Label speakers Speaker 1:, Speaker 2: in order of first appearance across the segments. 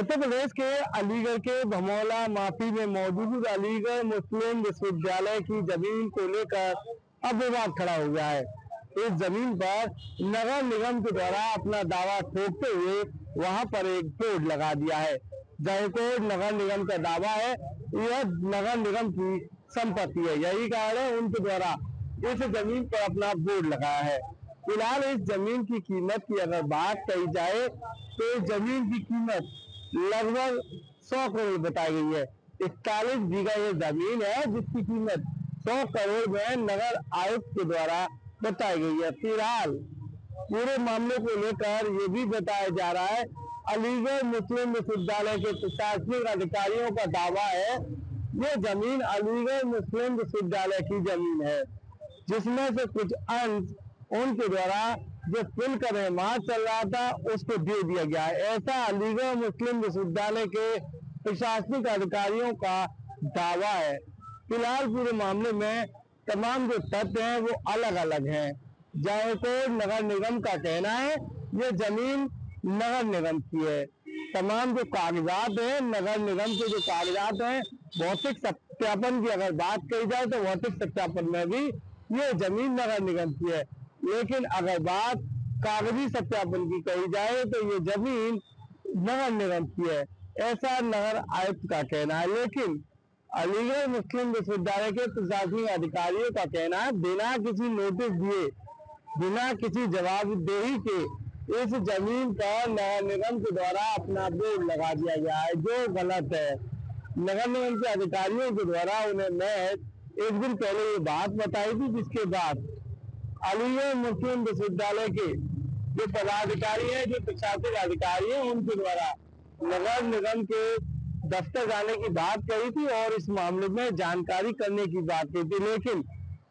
Speaker 1: उत्तर प्रदेश के अलीगढ़ के भमौला माफी में मौजूद अलीगढ़ मुस्लिम विश्वविद्यालय की जमीन को लेकर अब विवाद खड़ा हो गया है। इस जमीन पर नगर निगम के द्वारा अपना दावा ठोकते हुए वहां पर एक बोर्ड लगा दिया है। जयकोट नगर निगम का दावा है यह नगर निगम की संपत्ति है, यही कारण है उनके द्वारा इस जमीन पर अपना बोर्ड लगाया है। फिलहाल इस जमीन की कीमत की अगर बात कही जाए तो इस जमीन की कीमत लगभग 100 करोड़ बताई गई है। 41 बीघा ये जमीन है जिसकी कीमत 100 करोड़ में नगर आयुक्त के द्वारा बताई गई है। फिलहाल पूरे मामले को लेकर ये भी बताया जा रहा है अलीगढ़ मुस्लिम विश्वविद्यालय के प्रशासनिक अधिकारियों का दावा है ये जमीन अलीगढ़ मुस्लिम विश्वविद्यालय की जमीन है, जिसमें से कुछ अंश उनके द्वारा जो पुल का निर्माण चल रहा था उसको दे दिया गया है। ऐसा अलीगढ़ मुस्लिम विश्वविद्यालय के प्रशासनिक अधिकारियों का दावा है। फिलहाल पूरे मामले में तमाम जो तथ्य हैं वो अलग अलग हैं। जयकोट नगर निगम का कहना है ये जमीन नगर निगम की है। तमाम जो कागजात हैं नगर निगम के जो कागजात हैं भौतिक सत्यापन की अगर बात कही जाए तो भौतिक सत्यापन में भी ये जमीन नगर निगम की है, लेकिन अगर बात कागजी सत्यापन की कही जाए तो ये जमीन नगर निगम की है, ऐसा नगर आयुक्त का कहना है। लेकिन अलीगढ़ मुस्लिम विश्वविद्यालय के प्रशासनिक अधिकारियों का कहना है बिना किसी नोटिस दिए, बिना किसी जवाबदेही के इस जमीन पर नगर निगम के द्वारा अपना बोर्ड लगा दिया गया है, जो गलत है। नगर निगम के अधिकारियों के द्वारा उन्हें मैं एक दिन पहले ये बात बताई थी, जिसके बाद अलीगढ़ मुस्लिम विश्वविद्यालय के जो पदाधिकारी हैं, जो प्रशासनिक अधिकारी हैं, उनके द्वारा नगर निगम के दफ्तर जाने की बात कही थी और इस मामले में जानकारी करने की बात की थी। लेकिन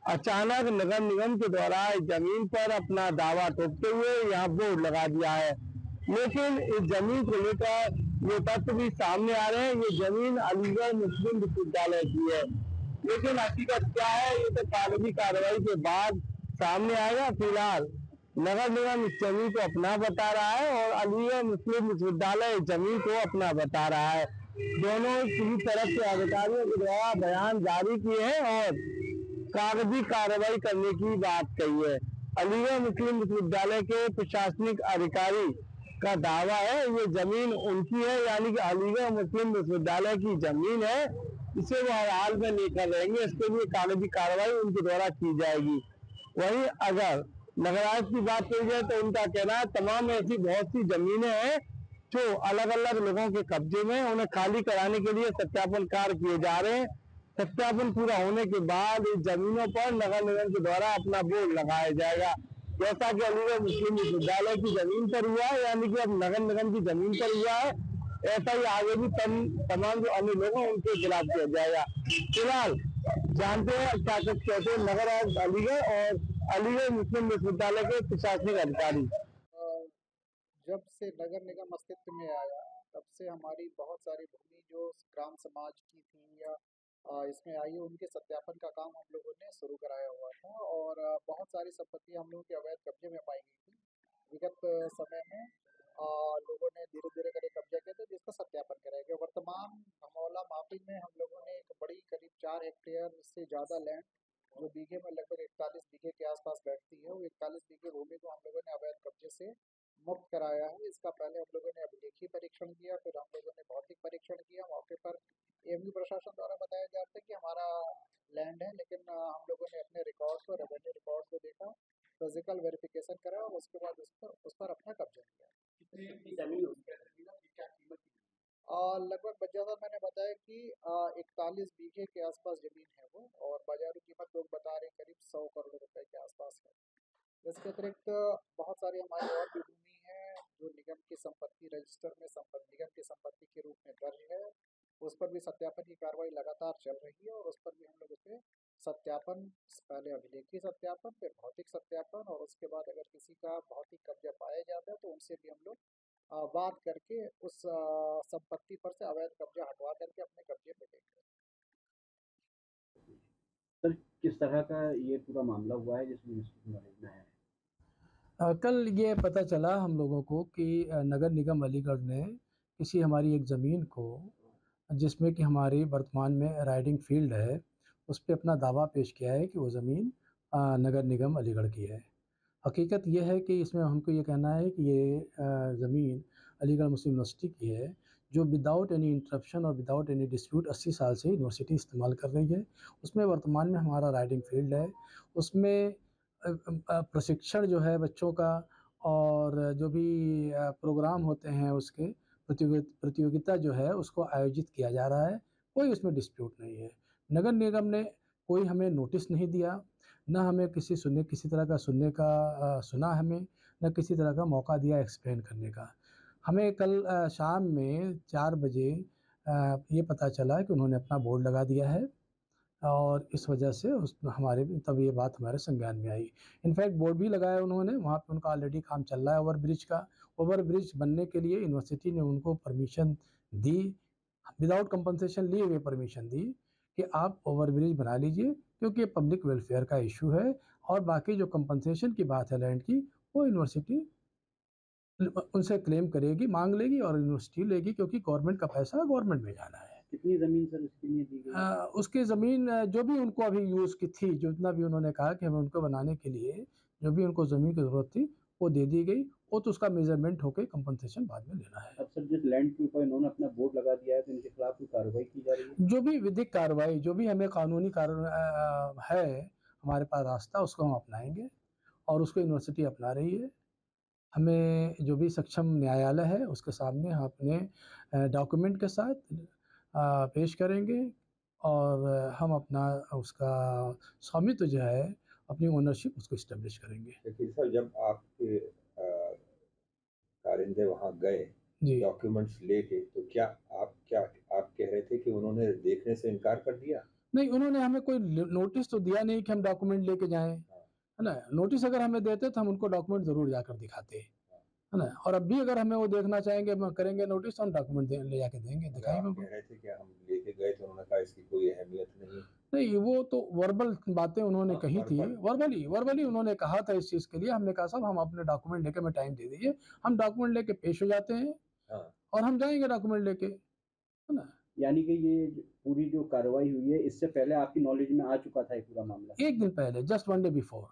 Speaker 1: अचानक नगर निगम के द्वारा इस जमीन पर अपना दावा ठोकते हुए यहाँ बोर्ड लगा दिया है। लेकिन इस जमीन को लेकर ये तथ्य भी सामने आ रहे हैं ये जमीन अलीगढ़ मुस्लिम विश्वविद्यालय की है, लेकिन हकीकत क्या है ये तो कागजी कार्रवाई के बाद सामने आएगा। फिलहाल नगर निगम इस जमीन को अपना बता रहा है और अलीगढ़ मुस्लिम विश्वविद्यालय इस जमीन को अपना बता रहा है। दोनों किसी तरफ से अधिकारियों के द्वारा बयान जारी किए हैं और कागजी कार्रवाई करने की बात कही है। अलीगढ़ मुस्लिम विश्वविद्यालय के प्रशासनिक अधिकारी का दावा है ये जमीन उनकी है, यानी कि अलीगढ़ मुस्लिम विश्वविद्यालय की जमीन है, इसे वो हर हाल में लेकर रहेंगे, इसके लिए कागजी कार्रवाई उनके द्वारा की जाएगी। वहीं अगर नगर आयुक्त की बात की जाए तो उनका कहना है तमाम ऐसी बहुत सी जमीनें हैं जो अलग अलग लोगों के कब्जे में, उन्हें खाली कराने के लिए सत्यापन कार्य किए जा रहे हैं। सत्यापन पूरा होने के बाद इस जमीनों पर नगर निगम के द्वारा अपना बोर्ड लगाया जाएगा, जैसा कि अलीगढ़ मुस्लिम विश्वविद्यालय की जमीन पर हुआ है, यानी कि अब नगर निगम की जमीन पर हुआ है, ऐसा ही आगे भी तमाम जो अन्य लोग हैं उनके खिलाफ किया जाएगा। फिलहाल जानते हैं क्या कुछ कहते हैं नगर आयुक्त अलीगढ़ और अलीगढ़ मुस्लिम विश्वविद्यालय के प्रशासनिक अधिकारी।
Speaker 2: जब से नगर निगम अस्तित्व में आया तब से हमारी बहुत सारी भूमि जो ग्राम समाज की थी या इसमें आई है उनके सत्यापन का काम हम लोगों ने शुरू कराया हुआ था और बहुत सारी संपत्ति हम लोगों के अवैध कब्जे में पाई गई थी। विगत समय में लोगों ने धीरे धीरे करके कब्जा किया था जिसका सत्यापन कराया गया। वर्तमान भमौला माफी में हम लोगों ने एक बड़ी करीब 4 हेक्टेयर से ज़्यादा लैंड जो बीघे में लगभग 41 बीघे के आसपास बैठती है, वो 41 बीघे भूमि को हम लोगों ने अवैध कब्जे से मुक्त कराया है। इसका पहले हम लोगों ने अभिलेखीय परीक्षण किया, फिर हम लोगों ने भौतिक परीक्षण किया। मौके पर एएमयू प्रशासन द्वारा बताया जाता है कि हमारा लैंड है, लेकिन हम लोगों ने अपने रिकॉर्ड को, रेवेन्यू रिकॉर्ड को देखा, फिजिकल वेरिफिकेशन करा और उसके बाद उस पर अपना कब्जा किया।
Speaker 3: कितनी की जमीन होगी, क्या जमीन की क्या कीमत की?
Speaker 2: लगभग जैसा मैंने बताया कि 41 बीघे के आसपास जमीन है वो, और बाजारू कीमत लोग बता रहे हैं करीब 100 करोड़ रुपए के आसपास है। इसके अतिरिक्त बहुत सारी हमारी और भी भूमि है जो निगम की संपत्ति रजिस्टर में निगम की संपत्ति के रूप में दर्ज है। उस पर भी सत्यापन की कार्रवाई लगातार चल रही है और उस पर भी हम लोग उसे सत्यापन, पहले अभिलेखीय सत्यापन, फिर भौतिक सत्यापन, और उसके बाद अगर किसी का भौतिक कब्जा पाया जाता है तो उनसे भी हम लोग बात करके उस संपत्ति पर से अवैध कब्जा हटवा करके अपने कब्जे में लेंगे।
Speaker 3: सर किस तरह का ये पूरा मामला हुआ है जिसमें मिस्टर नरेंद्र है?
Speaker 4: कल ये पता चला हम लोगों को कि नगर निगम अलीगढ़ ने किसी हमारी एक ज़मीन को, जिसमें कि हमारी वर्तमान में राइडिंग फील्ड है, उस पे अपना दावा पेश किया है कि वो ज़मीन नगर निगम अलीगढ़ की है। हकीकत ये है कि इसमें हमको ये कहना है कि ये ज़मीन अलीगढ़ मुस्लिम यूनिवर्सिटी की है, जो विदाउट एनी इंटरप्शन और विदाउट एनी डिस्प्यूट 80 साल से यूनिवर्सिटी इस्तेमाल कर रही है। उसमें वर्तमान में हमारा राइडिंग फील्ड है। उसमें प्रशिक्षण जो है बच्चों का और जो भी प्रोग्राम होते हैं उसके प्रतियोगिता जो है उसको आयोजित किया जा रहा है। कोई उसमें डिस्प्यूट नहीं है। नगर निगम ने कोई हमें नोटिस नहीं दिया, ना हमें किसी तरह का सुना हमें, ना किसी तरह का मौका दिया एक्सप्लेन करने का। हमें कल शाम में 4 बजे ये पता चला कि उन्होंने अपना बोर्ड लगा दिया है और इस वजह से तब ये बात हमारे संज्ञान में आई। इनफैक्ट बोर्ड भी लगाया उन्होंने, वहाँ पे उनका ऑलरेडी काम चल रहा है ओवरब्रिज का। ओवरब्रिज बनने के लिए यूनिवर्सिटी ने उनको परमिशन दी, विदाउट कंपनसेशन लिए हुए परमिशन दी कि आप ओवरब्रिज बना लीजिए, क्योंकि ये पब्लिक वेलफेयर का इशू है। और बाकी जो कंपनसेशन की बात है लैंड की, वो यूनिवर्सिटी उनसे क्लेम करेगी, मांग लेगी और यूनिवर्सिटी लेगी, क्योंकि गवर्नमेंट का पैसा गवर्नमेंट में जाना है।
Speaker 3: कितनी ज़मीन सर उसके लिए दी गई?
Speaker 4: उसकी ज़मीन जो भी उनको अभी यूज़ की थी, जितना भी उन्होंने कहा कि हमें उनको बनाने के लिए जो भी उनको ज़मीन की ज़रूरत थी वो दे दी गई। वो तो उसका मेजरमेंट होके कंपनसेशन बाद में लेना है।
Speaker 3: अब सर जिस लैंड के ऊपर इन्होंने अपना बोर्ड लगा दिया है तो इनके खिलाफ कोई कार्रवाई की जा रही है?
Speaker 4: जो भी विधिक कार्रवाई, जो भी हमें कानूनी है हमारे पास रास्ता, उसको हम अपनाएंगे और उसको यूनिवर्सिटी अपना रही है। हमें जो भी सक्षम न्यायालय है उसके सामने हम अपने डॉक्यूमेंट के साथ पेश करेंगे और हम अपना उसका स्वामित्व जो है, अपनी ओनरशिप उसको इस्टेब्लिश करेंगे।
Speaker 5: लेकिन सर जब आपके कारिंदे वहाँ गए
Speaker 4: जी
Speaker 5: डॉक्यूमेंट्स लेके, तो क्या आप कह रहे थे कि उन्होंने देखने से इनकार कर दिया?
Speaker 4: नहीं, उन्होंने हमें कोई नोटिस तो दिया नहीं कि हम डॉक्यूमेंट लेके जाएं, है ना। नोटिस अगर हमें देते तो हम उनको डॉक्यूमेंट ज़रूर जाकर दिखाते, है ना। और अब भी अगर हमें वो देखना चाहेंगे, हम करेंगे नोटिस, तो हम डॉक्यूमेंट ले जाके देंगे, दिखाएंगे
Speaker 5: आप
Speaker 4: उनको।
Speaker 5: कह रहे थे कि हम लेके गए तो उन्होंने कहा इसकी कोई अहमियत नहीं।
Speaker 4: नहीं, वो तो वर्बल बातें उन्होंने
Speaker 5: हाँ,
Speaker 4: कही थी, वर्बली उन्होंने कहा था इस चीज़ के लिए। हमने कहा साहब हम अपने डॉक्यूमेंट लेके, हमें टाइम दे दीजिए, हम डॉक्यूमेंट लेके पेश हो जाते हैं
Speaker 5: हाँ।
Speaker 4: और हम जाएंगे डॉक्यूमेंट लेके, है ना।
Speaker 3: यानी कि ये पूरी जो कार्रवाई हुई है इससे पहले आपकी नॉलेज में आ चुका था ये पूरा मामला?
Speaker 4: एक दिन पहले, जस्ट 1 डे बिफोर।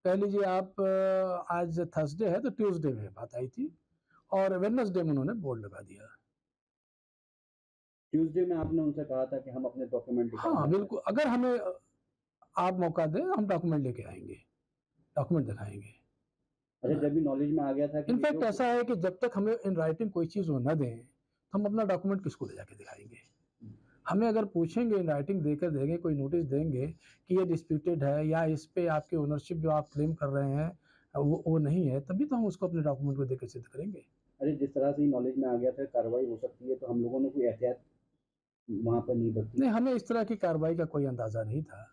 Speaker 4: कह लीजिए आप, आज थर्सडे है तो ट्यूसडे में बात आई थी और वेडनेसडे में उन्होंने बोर्ड लगा दिया।
Speaker 3: ट्यूसडे में आपने उनसे कहा था कि हम अपने डॉक्यूमेंट
Speaker 4: हाँ बिल्कुल, अगर हमें आप मौका दें हम डॉक्यूमेंट लेके आएंगे, डॉक्यूमेंट दिखाएंगे।
Speaker 3: अच्छा, जब भी नॉलेज में आ गया था कि
Speaker 4: इनफैक्ट ऐसा है कि जब तक हमें इन राइटिंग कोई चीज़ वो न दें, हम अपना डॉक्यूमेंट किसको ले जाके दिखाएंगे। हमें अगर पूछेंगे, इन राइटिंग देकर देंगे, कोई नोटिस देंगे कि ये डिस्प्यूटेड है या इस पे आपकी ओनरशिप जो आप क्लेम कर रहे हैं वो नहीं है, तभी तो हम उसको अपने डॉक्यूमेंट को देकर सिद्ध करेंगे।
Speaker 3: अरे जिस तरह से नॉलेज में आ गया था कार्रवाई हो सकती है, तो हम लोगों ने कोई एहतियात वहाँ पर नहीं बरती?
Speaker 4: नहीं, हमें इस तरह की कार्रवाई का कोई अंदाज़ा नहीं था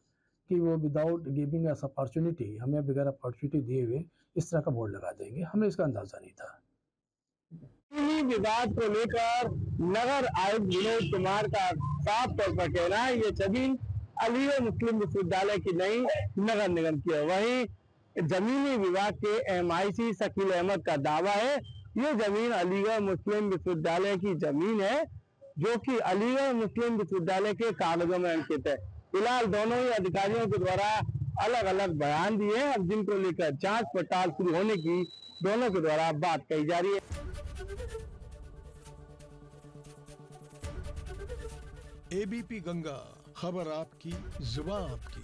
Speaker 4: कि वो विदाउट गिविंग अस अपॉर्चुनिटी, हमें बगैर अपॉर्चुनिटी दिए हुए इस तरह का बोर्ड लगा देंगे, हमें इसका अंदाज़ा नहीं था। विवाद को लेकर नगर आयुक्त विनोद कुमार का साफ तौर पर कहना है ये जमीन अलीगढ़ मुस्लिम विश्वविद्यालय की नहीं, नगर निगम की है। वहीं जमीनी विभाग के MIC शकील अहमद का दावा है ये जमीन अलीगढ़ मुस्लिम विश्वविद्यालय की जमीन है, जो कि अलीगढ़ मुस्लिम विश्वविद्यालय के कागजों में अंकित है। फिलहाल दोनों ही अधिकारियों के द्वारा अलग अलग बयान दिए हैं, जिनको लेकर जांच पड़ताल शुरू होने की दोनों के द्वारा बात कही जा रही है।
Speaker 6: ABP गंगा, खबर आपकी, जुबान आपकी।